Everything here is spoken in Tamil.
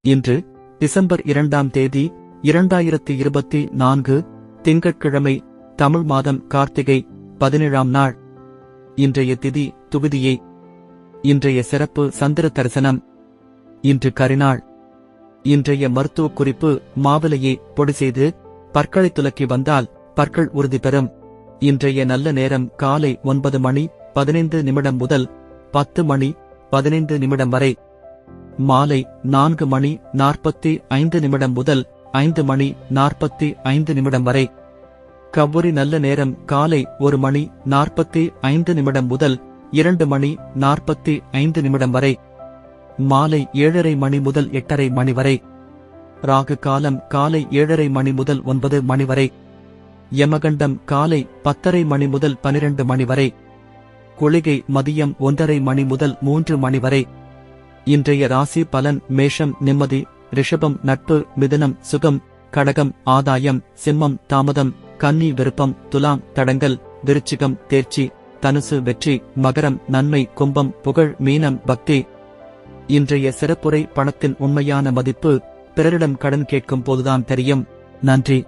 இன்று டிசம்பர் 2ஆம் தேதி 2024 திங்கட்கிழமை. தமிழ் மாதம் கார்த்திகை 17ஆம் நாள். இன்றைய திதி துவிதியை. இன்றைய சிறப்பு சந்திர தரிசனம். இன்று கரிநாள். இன்றைய மருத்துவ குறிப்பு: மாவிலையை பொடி செய்து பற்களை துலக்கி வந்தால் பற்கள் உறுதி பெறும். இன்றைய நல்ல நேரம் காலை 9:15 முதல் 10:15 வரை. மாலை 4:45 முதல் 5:45 வரை. கவ்வூரி நல்ல நேரம் காலை 1:45 முதல் 2:45 வரை. மாலை 7:30 முதல் 8:30 வரை. ராகு காலம் காலை 7:30 முதல் 9 வரை. யமகண்டம் காலை 10:30 முதல் 12 வரை. குளிகை மதியம் 1:30 முதல் 3 வரை. இன்றைய ராசி பலன்: மேஷம் நிம்மதி, ரிஷபம் நட்பு, மிதுனம் சுகம், கடகம் ஆதாயம், சிம்மம் தாமதம், கன்னி விருப்பம், துலாம் தடங்கல், விருச்சிகம் தேர்ச்சி, தனுசு வெற்றி, மகரம் நன்மை, கும்பம் புகழ், மீனம் பக்தி. இன்றைய சிறப்புரை: பணத்தின் உண்மையான மதிப்பு பிறரிடம் கடன் கேட்கும் போதுதான் தெரியும். நன்றி.